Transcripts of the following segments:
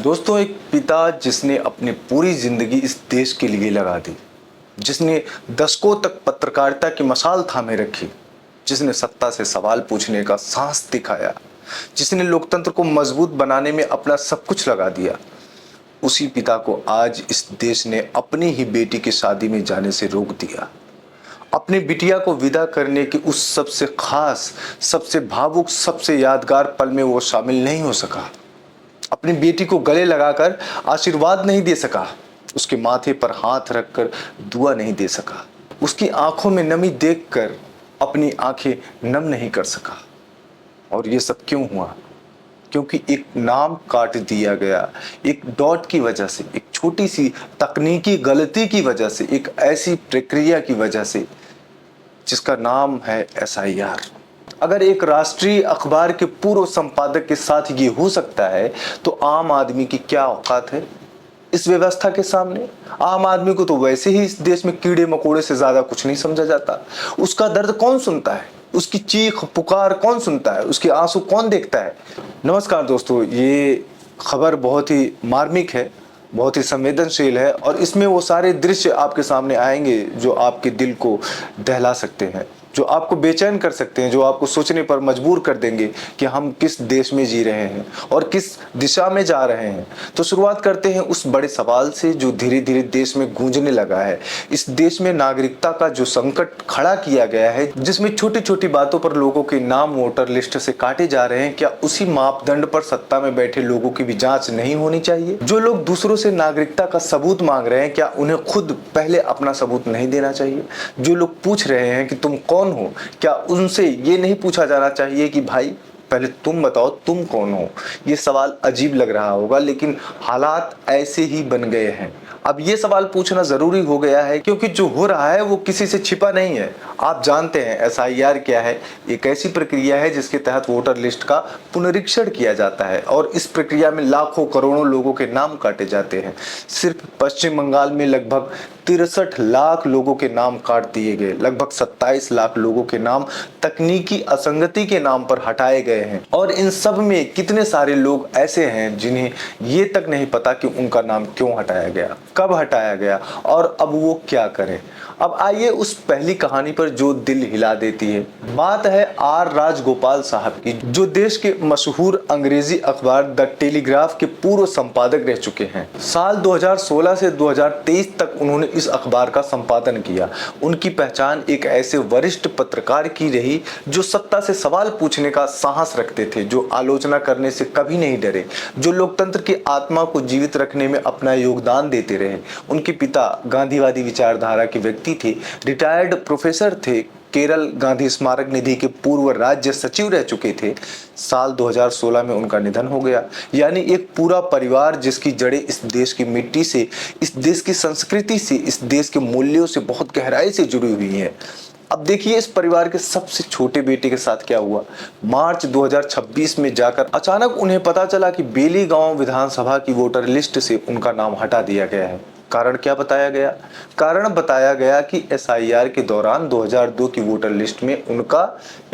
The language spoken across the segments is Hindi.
दोस्तों, एक पिता जिसने अपनी पूरी जिंदगी इस देश के लिए लगा दी, जिसने दशकों तक पत्रकारिता की मशाल थामे रखी, जिसने सत्ता से सवाल पूछने का साहस दिखाया, जिसने लोकतंत्र को मजबूत बनाने में अपना सब कुछ लगा दिया, उसी पिता को आज इस देश ने अपनी ही बेटी की शादी में जाने से रोक दिया। अपनी बिटिया को विदा करने की उस सबसे खास, सबसे भावुक, सबसे यादगार पल में वो शामिल नहीं हो सका। अपनी बेटी को गले लगाकर आशीर्वाद नहीं दे सका, उसके माथे पर हाथ रखकर दुआ नहीं दे सका, उसकी आंखों में नमी देखकर अपनी आंखें नम नहीं कर सका। और ये सब क्यों हुआ? क्योंकि एक नाम काट दिया गया, एक डॉट की वजह से, एक छोटी सी तकनीकी गलती की वजह से, एक ऐसी प्रक्रिया की वजह से जिसका नाम है SIR। अगर एक राष्ट्रीय अखबार के पूर्व संपादक के साथ ये हो सकता है तो आम आदमी की क्या औकात है इस व्यवस्था के सामने? आम आदमी को तो वैसे ही इस देश में कीड़े मकोड़े से ज्यादा कुछ नहीं समझा जाता। उसका दर्द कौन सुनता है? उसकी चीख पुकार कौन सुनता है? उसके आंसू कौन देखता है? नमस्कार दोस्तों, ये खबर बहुत ही मार्मिक है, बहुत ही संवेदनशील है और इसमें वो सारे दृश्य आपके सामने आएंगे जो आपके दिल को दहला सकते हैं, जो आपको बेचैन कर सकते हैं, जो आपको सोचने पर मजबूर कर देंगे कि हम किस देश में जी रहे हैं और किस दिशा में जा रहे हैं। तो शुरुआत करते हैं उस बड़े सवाल से जो धीरे धीरे देश में गूंजने लगा है। इस देश में नागरिकता का जो संकट खड़ा किया गया है, जिसमें छोटी छोटी बातों पर लोगों के नाम वोटर लिस्ट से काटे जा रहे हैं, क्या उसी मापदंड पर सत्ता में बैठे लोगों की भी जांच नहीं होनी चाहिए? जो लोग दूसरों से नागरिकता का सबूत मांग रहे हैं, क्या उन्हें खुद पहले अपना सबूत नहीं देना चाहिए? जो लोग पूछ रहे हैं कि तुम कौन हो, क्या उनसे ये नहीं पूछा जाना चाहिए कि भाई पहले तुम बताओ तुम कौन हो? ये सवाल अजीब लग रहा होगा, लेकिन हालात ऐसे ही बन गए हैं। अब ये सवाल पूछना जरूरी हो गया है क्योंकि जो हो रहा है वो किसी से छिपा नहीं है। आप जानते हैं SIR क्या है? एक ऐसी प्रक्रिया है जिसके तहत वोटर लिस्ट का पुनरीक्षण किया जाता है और इस प्रक्रिया में लाखों करोड़ों लोगों के नाम काटे जाते हैं। सिर्फ पश्चिम बंगाल में लगभग 63 लाख लोगों के नाम काट दिए गए, लगभग 27 लाख लोगों के नाम तकनीकी असंगति के नाम पर हटाए गए हैं। और इन सब में कितने सारे लोग ऐसे हैं जिन्हें ये तक नहीं पता कि उनका नाम क्यों हटाया गया, कब हटाया गया और अब वो क्या करें। अब आइए उस पहली कहानी पर जो दिल हिला देती है। बात है R राजगोपाल साहब की, जो देश के मशहूर अंग्रेजी अखबार द टेलीग्राफ के पूर्व संपादक रह चुके हैं। साल 2016 से 2023 तक उन्होंने इस अखबार का संपादन किया। उनकी पहचान एक ऐसे वरिष्ठ पत्रकार की रही जो सत्ता से सवाल पूछने का साहस रखते थे, जो आलोचना करने से कभी नहीं डरे, जो लोकतंत्र की आत्मा को जीवित रखने में अपना योगदान देते रहे। उनके पिता गांधीवादी विचारधारा के व्यक्ति थे, रिटायर्ड प्रोफेसर थे, केरल गांधी स्मारक निधि के पूर्व राज्य सचिव रह चुके थे। साल 2016 में उनका निधन हो गया। यानी एक पूरा परिवार जिसकी जड़ें इस देश की मिट्टी से, इस देश की संस्कृति से, इस देश के मूल्यों से बहुत गहराई से जुड़ी हुई है। अब देखिए इस परिवार के सबसे छोटे बेटे के साथ क्या हुआ। मार्च 2026 में जाकर अचानक उन्हें पता चला कि बेली गांव विधानसभा की वोटर लिस्ट से उनका नाम हटा दिया गया है। कारण क्या बताया गया? कारण बताया गया कि SIR के दौरान 2002 की वोटर लिस्ट में उनका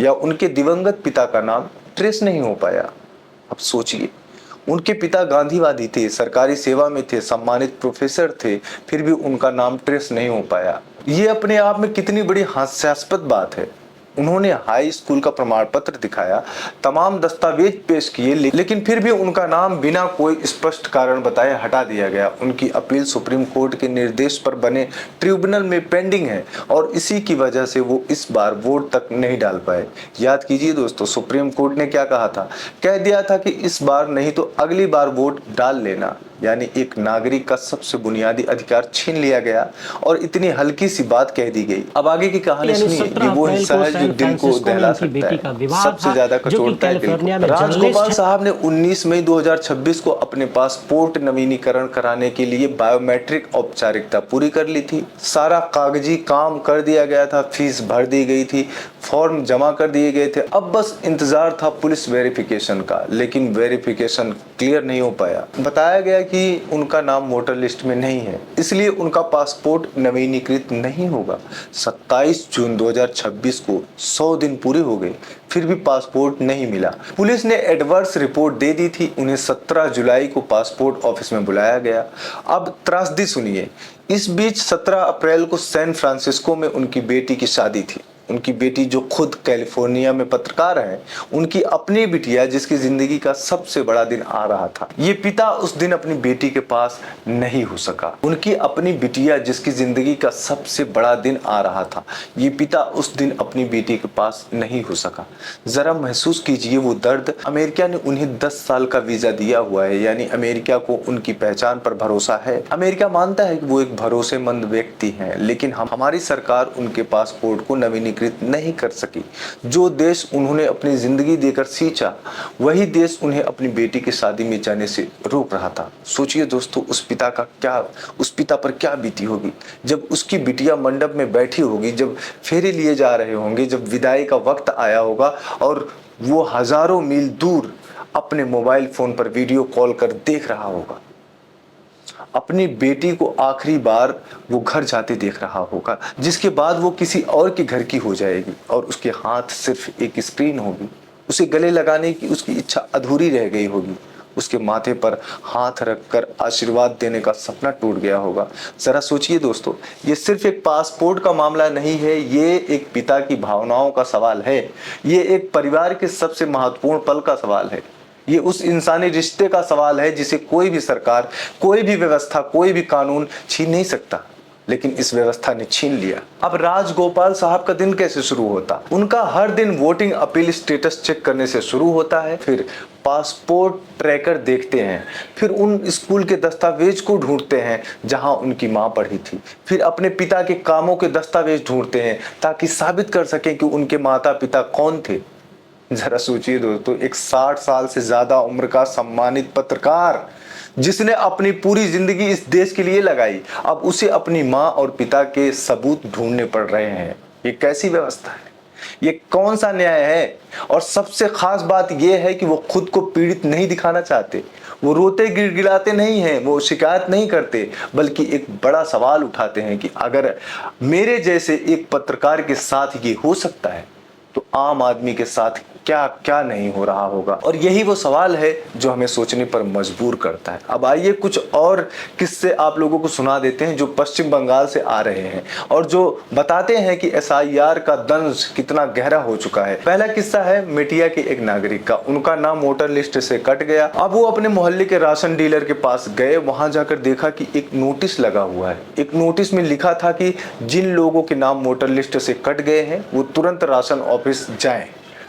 या उनके दिवंगत पिता का नाम ट्रेस नहीं हो पाया। अब सोचिए, उनके पिता गांधीवादी थे, सरकारी सेवा में थे, सम्मानित प्रोफेसर थे, फिर भी उनका नाम ट्रेस नहीं हो पाया। ये अपने आप में कितनी बड़ी हास्यास्पद बात है। उन्होंने हाई स्कूल का प्रमाण पत्र दिखाया, तमाम दस्तावेज पेश किए, लेकिन फिर भी उनका नाम बिना कोई स्पष्ट कारण बताए हटा दिया गया। उनकी अपील सुप्रीम कोर्ट के निर्देश पर बने ट्रिब्यूनल में पेंडिंग है और इसी की वजह से वो इस बार वोट तक नहीं डाल पाए। याद कीजिए दोस्तों, सुप्रीम कोर्ट ने क्या कहा था? कह दिया था कि इस बार नहीं तो अगली बार वोट डाल लेना। यानी एक नागरिक का सबसे बुनियादी अधिकार छीन लिया गया और इतनी हल्की सी बात कह दी गई। अब आगे की कहानी सुनिए। ये वो हिस्सा है जो दिल को दहला सकता है, सबसे ज्यादा कचोटता है दिल को। राजगोपाल साहब ने 19 मई 2026 को अपने पासपोर्ट नवीनीकरण कराने के लिए बायोमेट्रिक औपचारिकता पूरी कर ली थी। सारा कागजी काम कर दिया गया था, फीस भर दी गई थी, फॉर्म जमा कर दिए गए थे। अब बस इंतजार था पुलिस वेरिफिकेशन का, लेकिन वेरिफिकेशन क्लियर नहीं हो पाया। बताया गया कि उनका नाम वोटर लिस्ट में नहीं है, इसलिए उनका पासपोर्ट नवीनीकृत नहीं होगा। 27 जून 2026 को 100 दिन पूरे हो गए, फिर भी पासपोर्ट नहीं मिला। पुलिस ने एडवर्स रिपोर्ट दे दी थी। उन्हें 17 जुलाई को पासपोर्ट ऑफिस में बुलाया गया। अब त्रासदी सुनिए। इस बीच 17 अप्रैल को सैन फ्रांसिस्को में उनकी बेटी की शादी थी। उनकी बेटी जो खुद कैलिफोर्निया में पत्रकार है, उनकी अपनी बिटिया जिसकी जिंदगी का सबसे बड़ा दिन आ रहा था। ये पिता उस दिन अपनी बेटी के पास नहीं हो सका। उनकी अपनी बिटिया जिसकी जिंदगी का सबसे बड़ा दिन आ रहा था, ये पिता उस दिन अपनी बेटी के पास नहीं हो सका। जरा महसूस कीजिए वो दर्द। अमेरिका ने उन्हें 10 साल का वीजा दिया हुआ है, यानी अमेरिका को उनकी पहचान पर भरोसा है। अमेरिका मानता है कि वो एक भरोसेमंद व्यक्ति हैं, लेकिन हमारी सरकार उनके पासपोर्ट को नवीनीकृत नहीं कर सकी। जो देश उन्होंने अपनी जिंदगी देकर सींचा, वही देश उन्हें अपनी बेटी की शादी में जाने से रोक रहा था। सोचिए दोस्तों, उस पिता पर क्या बीती होगी जब उसकी बिटिया मंडप में बैठी होगी, जब फेरे लिए जा रहे होंगे, जब विदाई का वक्त आया होगा और वो हजारों मील दूर अपने मोबाइल फोन पर वीडियो कॉल कर देख रहा होगा। अपनी बेटी को आखिरी बार वो घर जाते देख रहा होगा, जिसके बाद वो किसी और के घर की हो जाएगी और उसके हाथ सिर्फ एक स्क्रीन होगी। उसे गले लगाने की उसकी इच्छा अधूरी रह गई होगी। उसके माथे पर हाथ रखकर आशीर्वाद देने का सपना टूट गया होगा। जरा सोचिए दोस्तों, ये सिर्फ एक पासपोर्ट का मामला नहीं है, ये एक पिता की भावनाओं का सवाल है। ये एक परिवार के सबसे महत्वपूर्ण पल का सवाल है। ये उस इंसानी रिश्ते का सवाल है जिसे कोई भी सरकार, कोई भी व्यवस्था, कोई भी कानून छीन नहीं सकता, लेकिन इस व्यवस्था ने छीन लिया। अब राजगोपाल साहब का दिन कैसे शुरू होता? उनका हर दिन वोटिंग अपील स्टेटस चेक करने से शुरू होता है। फिर पासपोर्ट ट्रैकर देखते हैं, फिर उन स्कूल के दस्तावेज को ढूंढते हैं जहां उनकी मां पढ़ी थी, फिर अपने पिता के कामों के दस्तावेज ढूंढते हैं ताकि साबित कर सकें कि उनके माता पिता कौन थे। जरा सोचिए दोस्तों, एक 60 साल से ज्यादा उम्र का सम्मानित पत्रकार जिसने अपनी पूरी जिंदगी इस देश के लिए लगाई, अब उसे अपनी मां और पिता के सबूत ढूंढने पड़ रहे हैं। ये कैसी व्यवस्था है? ये कौन सा न्याय है? और सबसे खास बात यह है कि वो खुद को पीड़ित नहीं दिखाना चाहते। वो रोते गिड़गिड़ाते नहीं हैं, वो शिकायत नहीं करते, बल्कि एक बड़ा सवाल उठाते हैं कि अगर मेरे जैसे एक पत्रकार के साथ ये हो सकता है, तो आम आदमी के साथ क्या क्या नहीं हो रहा होगा। और यही वो सवाल है जो हमें सोचने पर मजबूर करता है। अब आइए कुछ और किस्से आप लोगों को सुना देते हैं जो पश्चिम बंगाल से आ रहे हैं और जो बताते हैं कि एसआईआर का दंश कितना गहरा हो चुका है। पहला किस्सा है मेटिया के एक नागरिक का। उनका नाम वोटर लिस्ट से कट गया। अब वो अपने मोहल्ले के राशन डीलर के पास गए। वहां जाकर देखा कि एक नोटिस लगा हुआ है। एक नोटिस में लिखा था कि जिन लोगों के नाम वोटर लिस्ट से कट गए हैं वो तुरंत राशन ऑफिस जाएं,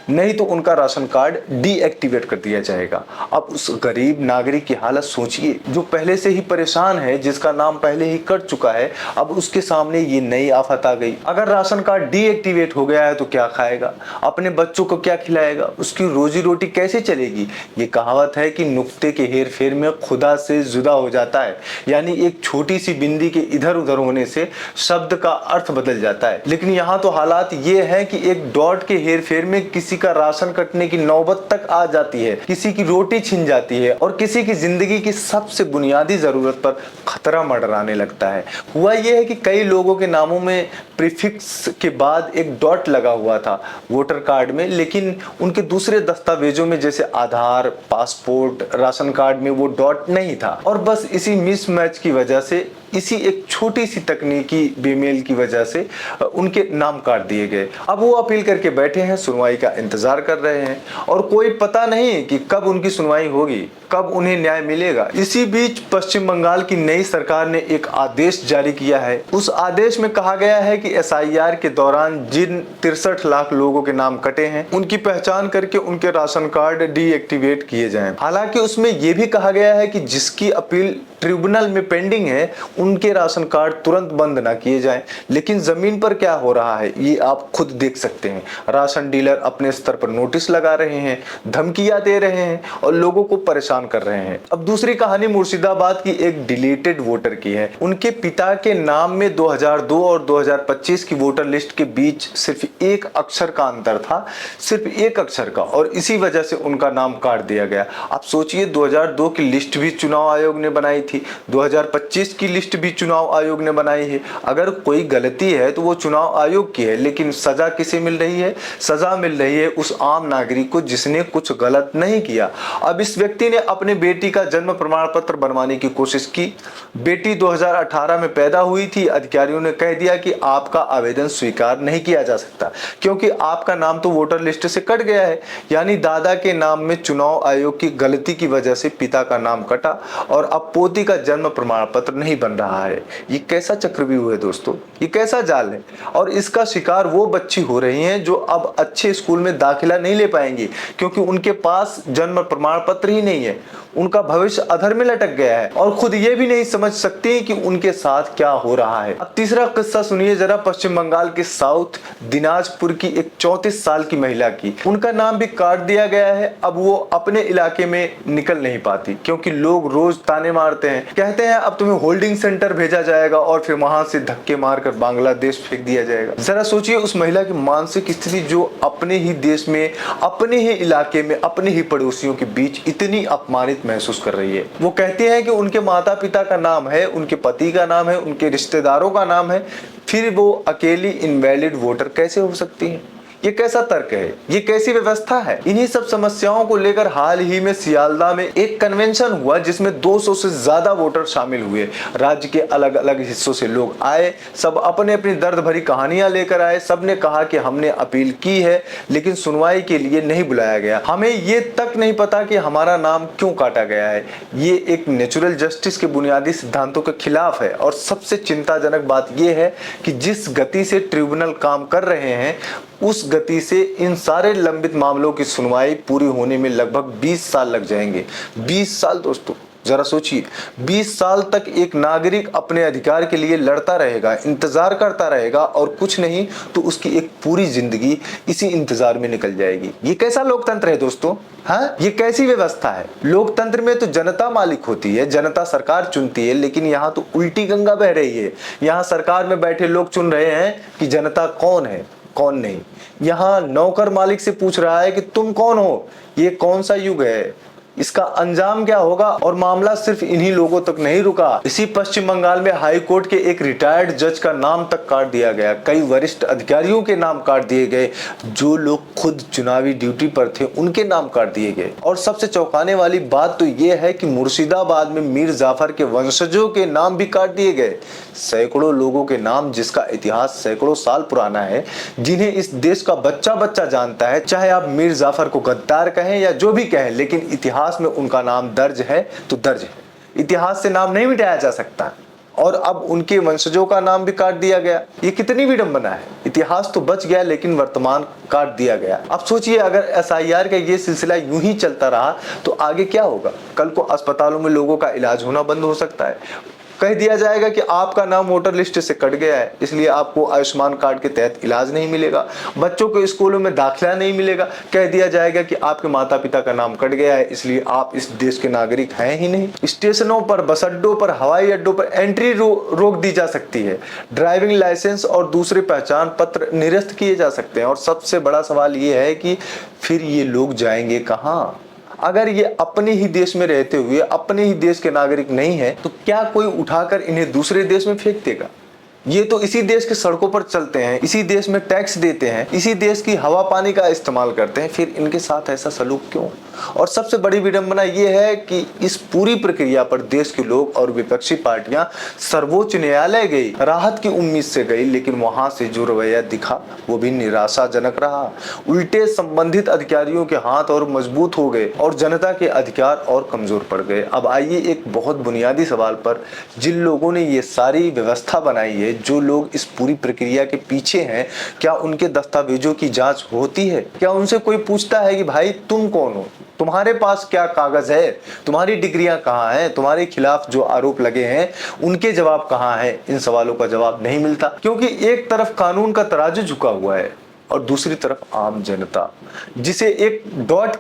नहीं तो उनका राशन कार्ड डीएक्टिवेट कर दिया जाएगा। अब उस गरीब नागरिक की हालत सोचिए, जो पहले से ही परेशान है, जिसका नाम पहले ही कट चुका है। अब उसके सामने ये नई आफत आ गई। अगर राशन कार्ड डीएक्टिवेट हो गया है तो क्या खाएगा, अपने बच्चों को क्या खिलाएगा, उसकी रोजी रोटी कैसे चलेगी। ये कहावत है कि नुक्ते के हेर फेर में खुदा से जुदा हो जाता है, यानी एक छोटी सी बिंदी के इधर उधर होने से शब्द का अर्थ बदल जाता है। लेकिन यहाँ तो हालात ये है कि एक डॉट के हेर फेर में किसी का राशन कटने की नौबत तक आ जाती है, किसी की रोटी छिन जाती है और किसी की जिंदगी की सबसे बुनियादी जरूरत पर खतरा मंडराने लगता है। हुआ यह है कि कई लोगों के नामों में प्रीफिक्स के बाद एक डॉट लगा हुआ था वोटर कार्ड में, लेकिन उनके दूसरे दस्तावेजों में जैसे आधार, पासपोर्ट, राशन कार्ड में वो डॉट नहीं था। और बस इसी मिसमैच की वजह से, इसी एक छोटी सी तकनीकी बेमेल की वजह से उनके नाम काट दिए गए। अब वो अपील करके बैठे हैं, सुनवाई का इंतजार कर रहे हैं और कोई पता नहीं कि कब उनकी सुनवाई होगी, कब उन्हें न्याय मिलेगा। इसी बीच पश्चिम बंगाल की नई सरकार ने एक आदेश जारी किया है। उस आदेश में कहा गया है कि एसआईआर के दौरान जिन 63 लाख लोगों के नाम कटे हैं, उनकी पहचान करके उनके राशन कार्ड डीएक्टिवेट किए जाएं। हालांकि उसमें यह भी कहा गया है कि जिसकी अपील ट्रिब्यूनल में पेंडिंग है उनके राशन कार्ड तुरंत बंद ना किए जाएं। लेकिन जमीन पर क्या हो रहा है ये आप खुद देख सकते हैं। राशन डीलर अपने स्तर पर नोटिस लगा रहे हैं, धमकियां दे रहे हैं और लोगों को परेशान कर रहे हैं। अब दूसरी कहानी मुर्शिदाबाद की एक डिलीटेड वोटर की है। उनके पिता के नाम में 2002 और 2025 की वोटर लिस्ट के बीच सिर्फ एक अक्षर का अंतर था, सिर्फ एक अक्षर का, और इसी वजह से उनका नाम काट दिया गया। आप सोचिए 2002 की लिस्ट भी चुनाव आयोग ने बनाई थी, 2025 की लिस्ट भी चुनाव आयोग ने बनाई है। अगर कोई गलती है तो वो चुनाव आयोग की है, लेकिन सजा किसे मिल रही है? सजा मिल रही है उस आम नागरिक को जिसने कुछ गलत नहीं किया। अब इस व्यक्ति ने अपने बेटी का जन्म प्रमाण पत्र बनवाने की कोशिश की। बेटी 2018 में पैदा हुई थी। अधिकारियों ने कह दिया कि आपका आवेदन स्वीकार नहीं किया जा सकता क्योंकि आपका नाम तो वोटर लिस्ट से कट गया है। यानी दादा के नाम में चुनाव आयोग की गलती की वजह से पिता का नाम कटा और अब पोती का जन्म प्रमाण पत्र नहीं बन रहा है। ये कैसा चक्रव्यूह है दोस्तों, ये कैसा जाल है। और इसका शिकार वो बच्ची हो रही हैं जो अब अच्छे स्कूल में दाखिला नहीं ले पाएंगी क्योंकि उनके पास जन्म प्रमाण पत्र ही नहीं है। उनका भविष्य अधर में लटक गया है और खुद ये भी नहीं समझ सकती कि उनके साथ क्या हो रहा है। अब तीसरा किस्सा सुनिए जरा, पश्चिम बंगाल के साउथ दिनाजपुर की एक 34 साल की महिला की। उनका नाम भी काट दिया गया है। अब वो अपने इलाके में निकल नहीं पाती क्योंकि लोग रोज ताने मारते हैं, कहते हैं अब तुम्हें होल्डिंग सेंटर भेजा जाएगा और फिर वहां से धक्के मारकर बांग्लादेश फेंक दिया जाएगा। जरा सोचिए उस महिला की मानसिक स्थिति जो अपने ही देश में, अपने ही इलाके में, अपने ही पड़ोसियों के बीच इतनी अपमानित महसूस कर रही है। वो कहती है कि उनके माता पिता का नाम है, उनके पति का नाम है, उनके रिश्तेदारों का नाम है, फिर वो अकेली इनवैलिड वोटर कैसे हो सकती है? ये कैसा तर्क है? ये कैसी व्यवस्था है? इन्हीं सब समस्याओं को लेकर हाल ही में सियालदा में एक कन्वेंशन हुआ जिसमें 200 से ज्यादा वोटर शामिल हुए। राज्य के अलग अलग हिस्सों से लोग आए, सब अपने अपनी दर्द भरी कहानियां लेकर आए। सबने कहा कि हमने अपील की है लेकिन सुनवाई के लिए नहीं बुलाया गया। हमें ये तक नहीं पता कि हमारा नाम क्यों काटा गया है। ये एक नेचुरल जस्टिस के बुनियादी सिद्धांतों के खिलाफ है। और सबसे चिंताजनक बात यह है कि जिस गति से ट्रिब्यूनल काम कर रहे हैं उस गति से इन सारे लंबित मामलों की सुनवाई पूरी होने में लगभग 20 साल लग जाएंगे। 20 साल दोस्तों, जरा सोचिए, 20 साल तक एक नागरिक अपने अधिकार के लिए लड़ता रहेगा, इंतजार करता रहेगा और कुछ नहीं तो उसकी एक पूरी जिंदगी इसी इंतजार में निकल जाएगी। ये कैसा लोकतंत्र है दोस्तों? हाँ, ये कैसी व्यवस्था है? लोकतंत्र में तो जनता मालिक होती है, जनता सरकार चुनती है, लेकिन यहाँ तो उल्टी गंगा बह रही है। यहाँ सरकार में बैठे लोग चुन रहे हैं कि जनता कौन है कौन नहीं। यहाँ नौकर मालिक से पूछ रहा है कि तुम कौन हो। ये कौन सा युग है? इसका अंजाम क्या होगा? और मामला सिर्फ इन्हीं लोगों तक नहीं रुका। इसी पश्चिम बंगाल में हाई कोर्ट के एक रिटायर्ड जज का नाम तक काट दिया गया। कई वरिष्ठ अधिकारियों के नाम काट दिए गए। जो लोग खुद चुनावी ड्यूटी पर थे उनके नाम काट दिए गए। और सबसे चौंकाने वाली बात तो यह है कि मुर्शिदाबाद में मीर जाफर के वंशजों के नाम भी काट दिए गए। सैकड़ों लोगों के नाम जिसका इतिहास सैकड़ों साल पुराना है, जिन्हें इस देश का बच्चा बच्चा जानता है। चाहे आप मीर जाफर को गद्दार कहें या जो भी कहें, लेकिन इतिहास में उनका नाम दर्ज है तो दर्ज है। इतिहास से नाम नहीं मिटाया जा सकता। और अब उनके वंशजों का नाम भी काट दिया गया। ये कितनी विडंबना है। इतिहास तो बच गया लेकिन वर्तमान काट दिया गया। अब सोचिए अगर एसआईआर का ये सिलसिला यूं ही चलता रहा तो आगे क्या होगा? कल को अस्पतालों में लोगों का इलाज होना बंद हो सकता है। कह दिया जाएगा कि आपका नाम वोटर लिस्ट से कट गया है, इसलिए आपको आयुष्मान कार्ड के तहत इलाज नहीं मिलेगा। बच्चों को स्कूलों में दाखिला नहीं मिलेगा। कह दिया जाएगा कि आपके माता पिता का नाम कट गया है, इसलिए आप इस देश के नागरिक हैं ही नहीं। स्टेशनों पर, बस अड्डों पर, हवाई अड्डों पर एंट्री रोक दी जा सकती है। ड्राइविंग लाइसेंस और दूसरे पहचान पत्र निरस्त किए जा सकते हैं। और सबसे बड़ा सवाल ये है कि फिर ये लोग जाएंगे कहाँ? अगर ये अपने ही देश में रहते हुए अपने ही देश के नागरिक नहीं है तो क्या कोई उठाकर इन्हें दूसरे देश में फेंक देगा? ये तो इसी देश के सड़कों पर चलते हैं, इसी देश में टैक्स देते हैं, इसी देश की हवा पानी का इस्तेमाल करते हैं, फिर इनके साथ ऐसा सलूक क्यों? और सबसे बड़ी विडंबना यह है कि इस पूरी प्रक्रिया पर देश के लोग और विपक्षी पार्टियां सर्वोच्च न्यायालय गई, राहत की उम्मीद से गई, लेकिन वहां से जो रवैया दिखा वो भी निराशाजनक रहा। उल्टे संबंधित अधिकारियों के हाथ और मजबूत हो गए और जनता के अधिकार और कमजोर पड़ गए। अब आइए एक बहुत बुनियादी सवाल पर, जिन लोगों ने ये सारी व्यवस्था बनाई है, जो लोग इस पूरी प्रक्रिया के पीछे हैं, क्या उनके दस्तावेजों की जांच होती है? क्या उनसे कोई पूछता है कि भाई तुम कौन हो? तुम्हारे पास क्या कागज है, तुम्हारी डिग्रियां कहाँ हैं, तुम्हारे खिलाफ जो आरोप लगे हैं उनके जवाब कहाँ हैं? इन सवालों का जवाब नहीं मिलता, क्योंकि एक तरफ कानून का तराजू झुका हुआ है और दूसरी तरफ आम जनता, जिसे एक डॉट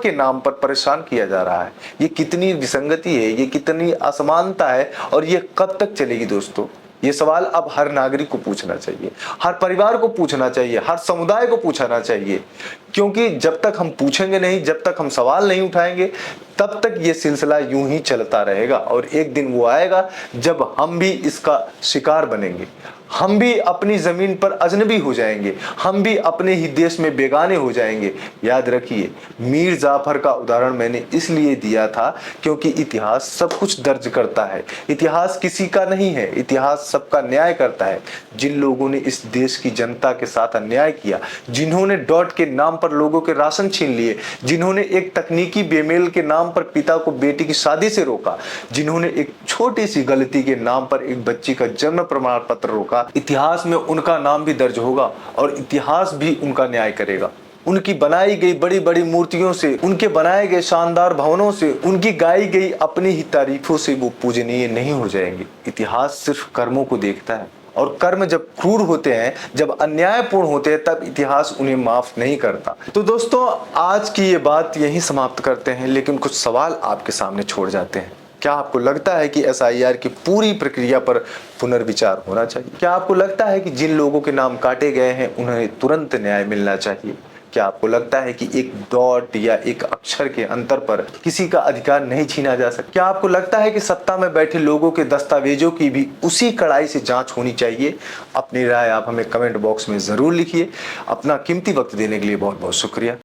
के नाम पर परेशान किया जा रहा है। ये कितनी विसंगति है, ये कितनी असमानता है और ये कब तक चलेगी दोस्तों? ये सवाल अब हर नागरिक को पूछना चाहिए, हर परिवार को पूछना चाहिए, हर समुदाय को पूछना चाहिए, क्योंकि जब तक हम पूछेंगे नहीं, जब तक हम सवाल नहीं उठाएंगे, तब तक ये सिलसिला यूं ही चलता रहेगा और एक दिन वो आएगा जब हम भी इसका शिकार बनेंगे, हम भी अपनी जमीन पर अजनबी हो जाएंगे, हम भी अपने ही देश में बेगाने हो जाएंगे। याद रखिए, मीर जाफर का उदाहरण मैंने इसलिए दिया था क्योंकि इतिहास सब कुछ दर्ज करता है। इतिहास किसी का नहीं है, इतिहास सबका न्याय करता है। जिन लोगों ने इस देश की जनता के साथ अन्याय किया, जिन्होंने डॉट के नाम पर लोगों के राशन छीन लिए, जिन्होंने एक तकनीकी बेमेल के नाम पर पिता को बेटी की शादी से रोका, जिन्होंने एक छोटी सी गलती के नाम पर एक बच्ची का जन्म प्रमाण पत्र रोका, इतिहास में उनका नाम भी दर्ज होगा और इतिहास भी उनका न्याय करेगा। उनकी बनाई गई बड़ी बड़ी मूर्तियों से, उनके बनाए गए शानदार भवनों से, उनकी गाई गई अपनी ही तारीफों से वो पूजनीय नहीं हो जाएंगे। इतिहास सिर्फ कर्मों को देखता है और कर्म जब क्रूर होते हैं, जब अन्यायपूर्ण होते हैं, तब इतिहास उन्हें माफ नहीं करता। तो दोस्तों, आज की ये बात यहीं समाप्त करते हैं, लेकिन कुछ सवाल आपके सामने छोड़ जाते हैं। क्या आपको लगता है कि एसआईआर की पूरी प्रक्रिया पर पुनर्विचार होना चाहिए? क्या आपको लगता है कि जिन लोगों के नाम काटे गए हैं उन्हें तुरंत न्याय मिलना चाहिए? क्या आपको लगता है कि एक डॉट या एक अक्षर के अंतर पर किसी का अधिकार नहीं छीना जा सकता? क्या आपको लगता है कि सत्ता में बैठे लोगों के दस्तावेजों की भी उसी कड़ाई से जांच होनी चाहिए? अपनी राय आप हमें कमेंट बॉक्स में जरूर लिखिए। अपना कीमती वक्त देने के लिए बहुत बहुत शुक्रिया।